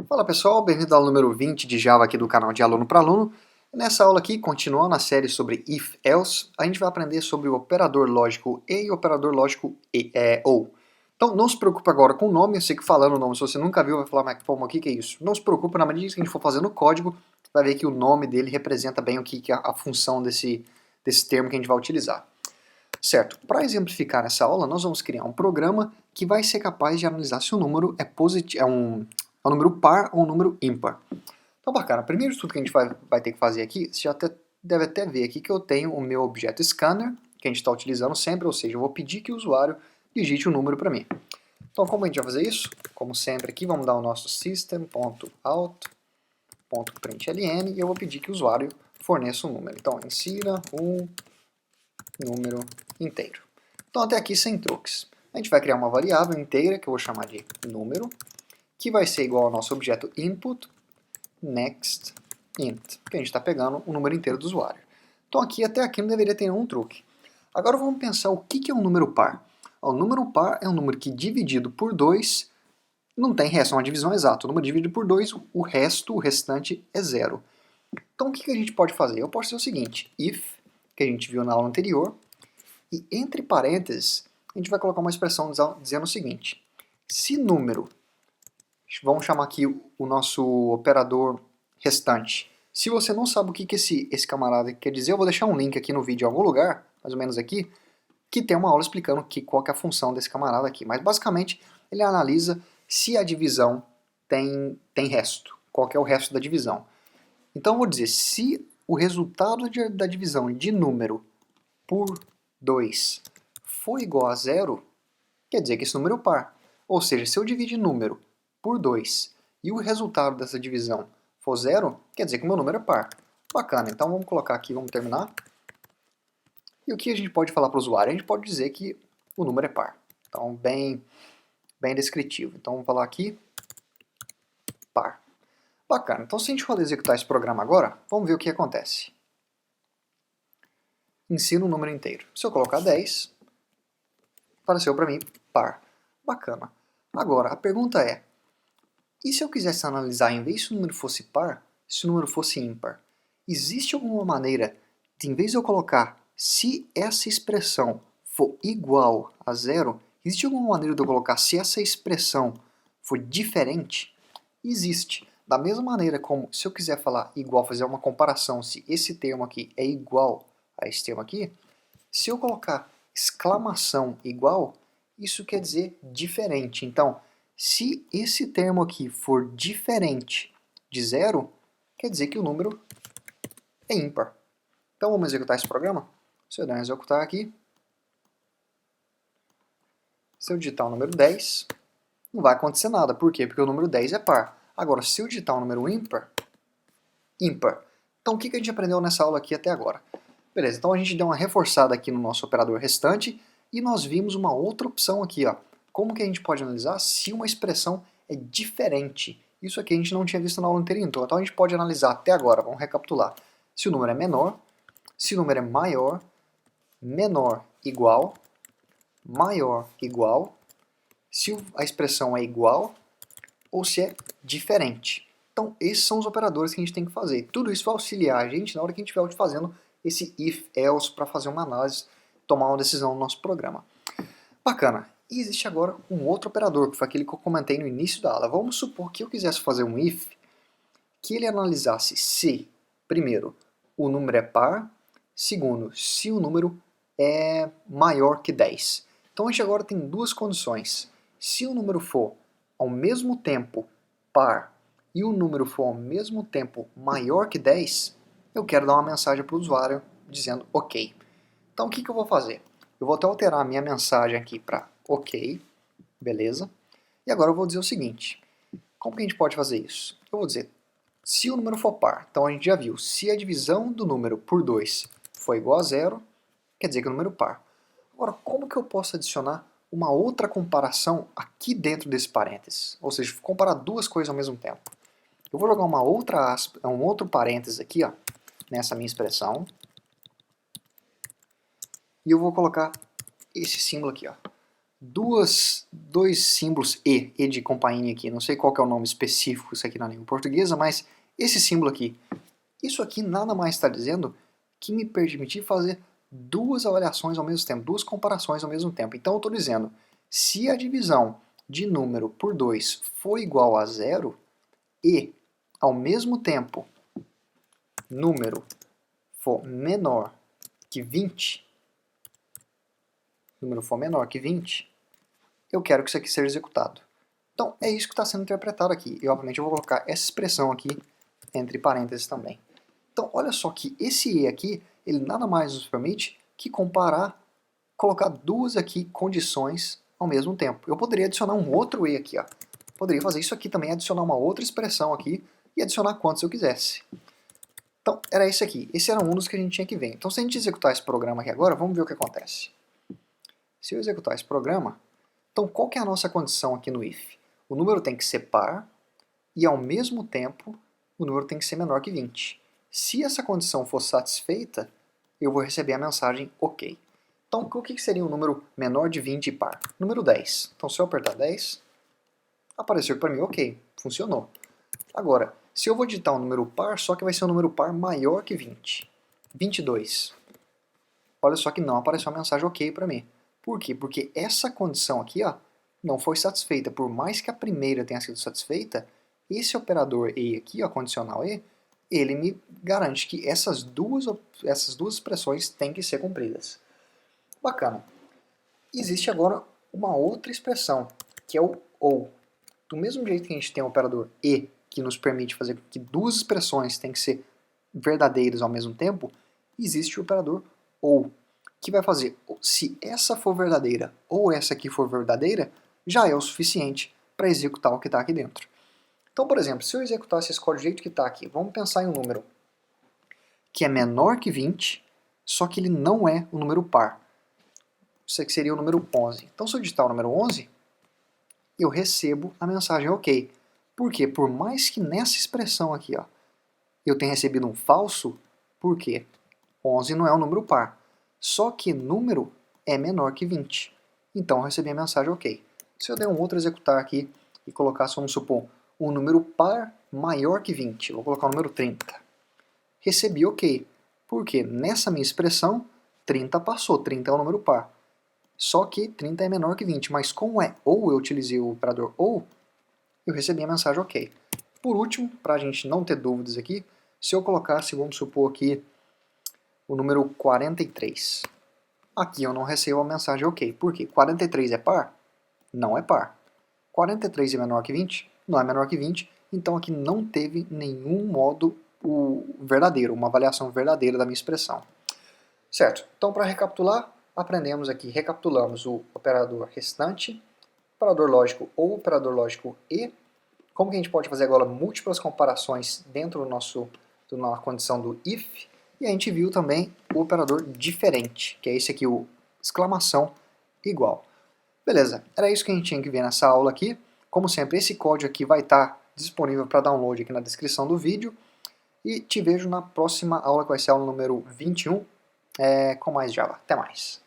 Fala pessoal, bem-vindo ao número 20 de Java aqui do canal de Aluno para Aluno. Nessa aula aqui, continuando a série sobre if-else, a gente vai aprender sobre o operador lógico e o operador lógico ou. Então não se preocupe agora com o nome, eu sei que falando o nome, se você nunca viu, vai falar, mas o que é isso? Não se preocupe, na medida que a gente for fazendo o código, vai ver que o nome dele representa bem o que é a função desse termo que a gente vai utilizar. Certo, para exemplificar essa aula, nós vamos criar um programa que vai ser capaz de analisar se o número é um número par ou um número ímpar. Então, bacana, primeiro de tudo que a gente vai ter que fazer aqui, você já deve até ver aqui que eu tenho o meu objeto scanner, que a gente está utilizando sempre, ou seja, eu vou pedir que o usuário digite um número para mim. Então, como a gente vai fazer isso? Como sempre aqui, vamos dar o nosso system.out.println e eu vou pedir que o usuário forneça um número. Então, insira um número inteiro. Então até aqui sem truques. A gente vai criar uma variável inteira que eu vou chamar de número, que vai ser igual ao nosso objeto input next int, porque a gente está pegando o número inteiro do usuário. Então até aqui não deveria ter nenhum truque. Agora vamos pensar o que é um número par. O número par é um número que dividido por 2 não tem resto, é uma divisão exata. O número dividido por 2, o restante é zero. Então o que a gente pode fazer? Eu posso fazer o seguinte, if, que a gente viu na aula anterior, e entre parênteses, a gente vai colocar uma expressão dizendo o seguinte, se número, vamos chamar aqui o nosso operador restante, se você não sabe o que esse camarada quer dizer, eu vou deixar um link aqui no vídeo em algum lugar, mais ou menos aqui, que tem uma aula explicando qual que é a função desse camarada aqui. Mas basicamente ele analisa se a divisão tem resto, qual que é o resto da divisão. Então eu vou dizer, se o resultado da divisão de número por 2 for igual a zero, quer dizer que esse número é par. Ou seja, se eu dividir número por 2 e o resultado dessa divisão for zero, quer dizer que o meu número é par. Bacana, então vamos colocar aqui, vamos terminar. E o que a gente pode falar para o usuário? A gente pode dizer que o número é par. Então, bem descritivo. Então vamos falar aqui, par. Bacana, então se a gente for executar esse programa agora, vamos ver o que acontece. Insira um número inteiro. Se eu colocar 10, apareceu para mim par. Bacana. Agora, a pergunta é, e se eu quisesse analisar, em vez se o número fosse par, se o número fosse ímpar? Existe alguma maneira de, em vez de eu colocar se essa expressão for igual a zero, existe alguma maneira de eu colocar se essa expressão for diferente? Existe. Da mesma maneira como se eu quiser falar igual, fazer uma comparação, se esse termo aqui é igual a esse termo aqui, se eu colocar exclamação igual, isso quer dizer diferente. Então, se esse termo aqui for diferente de zero, quer dizer que o número é ímpar. Então vamos executar esse programa? Se eu der um executar aqui, se eu digitar o número 10, não vai acontecer nada. Por quê? Porque o número 10 é par. Agora, se eu digitar o número ímpar, ímpar. Então o que a gente aprendeu nessa aula aqui até agora? Beleza, então a gente deu uma reforçada aqui no nosso operador restante e nós vimos uma outra opção aqui, ó. Como que a gente pode analisar se uma expressão é diferente? Isso aqui a gente não tinha visto na aula anterior, então a gente pode analisar até agora, vamos recapitular. Se o número é menor, se o número é maior, menor igual, maior igual, se a expressão é igual ou se é diferente. Então esses são os operadores que a gente tem que fazer. Tudo isso vai auxiliar a gente na hora que a gente estiver fazendo esse if-else para fazer uma análise, tomar uma decisão no nosso programa. Bacana. E existe agora um outro operador, que foi aquele que eu comentei no início da aula. Vamos supor que eu quisesse fazer um if, que ele analisasse se, primeiro, o número é par, segundo, se o número é maior que 10. Então a gente agora tem duas condições. Se o número for ao mesmo tempo par e o número for ao mesmo tempo maior que 10, eu quero dar uma mensagem para o usuário dizendo ok. Então o que eu vou fazer? Eu vou até alterar a minha mensagem aqui para ok, beleza? E agora eu vou dizer o seguinte, como que a gente pode fazer isso? Eu vou dizer, se o número for par, então a gente já viu, se a divisão do número por 2 for igual a zero, quer dizer que é um número par. Agora, como que eu posso adicionar uma outra comparação aqui dentro desse parênteses? Ou seja, comparar duas coisas ao mesmo tempo. Eu vou jogar um outro parênteses aqui, ó, nessa minha expressão. E eu vou colocar esse símbolo aqui, ó. dois símbolos E de campainha aqui, não sei qual que é o nome específico isso aqui na língua portuguesa, mas esse símbolo aqui, isso aqui nada mais está dizendo que me permitir fazer duas avaliações ao mesmo tempo, duas comparações ao mesmo tempo. Então eu estou dizendo, se a divisão de número por 2 for igual a 0 e, ao mesmo tempo, número for menor que 20, eu quero que isso aqui seja executado. Então, é isso que está sendo interpretado aqui. E, obviamente, eu vou colocar essa expressão aqui entre parênteses também. Então, olha só que esse E aqui, ele nada mais nos permite que comparar, colocar duas aqui condições ao mesmo tempo. Eu poderia adicionar um outro E aqui, ó. Poderia fazer isso aqui também, adicionar uma outra expressão aqui e adicionar quantos eu quisesse. Então, era esse aqui. Esse era um dos que a gente tinha que ver. Então, se a gente executar esse programa aqui agora, vamos ver o que acontece. Se eu executar esse programa, então qual que é a nossa condição aqui no if? O número tem que ser par e, ao mesmo tempo, o número tem que ser menor que 20. Se essa condição for satisfeita, eu vou receber a mensagem OK. Então, o que seria um número menor de 20 e par? Número 10. Então, se eu apertar 10, apareceu para mim OK, funcionou. Agora, se eu vou digitar um número par, só que vai ser um número par maior que 20. 22. Olha só que não apareceu a mensagem OK para mim. Por quê? Porque essa condição aqui, ó, não foi satisfeita. Por mais que a primeira tenha sido satisfeita, esse operador E aqui, ó, condicional E, ele me garante que essas duas expressões têm que ser cumpridas. Bacana. Existe agora uma outra expressão, que é o OU. Do mesmo jeito que a gente tem o operador E, que nos permite fazer com que duas expressões têm que ser verdadeiras ao mesmo tempo, existe o operador OU, que vai fazer, se essa for verdadeira ou essa aqui for verdadeira, já é o suficiente para executar o que está aqui dentro. Então, por exemplo, se eu executasse esse código do jeito que está aqui, vamos pensar em um número que é menor que 20, só que ele não é um número par. Isso aqui seria o número 11. Então, se eu digitar o número 11, eu recebo a mensagem OK. Por quê? Por mais que nessa expressão aqui, ó, eu tenha recebido um falso, por quê? 11 não é um número par. Só que número é menor que 20. Então eu recebi a mensagem OK. Se eu der um outro executar aqui e colocar, vamos supor, um número par maior que 20, vou colocar o número 30. Recebi OK. Porque nessa minha expressão, 30 passou, 30 é um número par. Só que 30 é menor que 20, mas como é ou, eu utilizei o operador ou, eu recebi a mensagem OK. Por último, para a gente não ter dúvidas aqui, se eu colocasse, vamos supor aqui, o número 43. Aqui eu não recebo a mensagem OK. Por quê? 43 é par? Não é par. 43 é menor que 20? Não é menor que 20, então aqui não teve nenhum modo verdadeiro, uma avaliação verdadeira da minha expressão. Certo, então para recapitular, aprendemos aqui, recapitulamos o operador restante, operador lógico ou operador lógico e, como que a gente pode fazer agora múltiplas comparações dentro da nossa condição do if, e a gente viu também o operador diferente, que é esse aqui, o exclamação igual. Beleza, era isso que a gente tinha que ver nessa aula aqui. Como sempre, esse código aqui vai estar disponível para download aqui na descrição do vídeo. E te vejo na próxima aula, que vai ser a aula número 21, com mais Java. Até mais!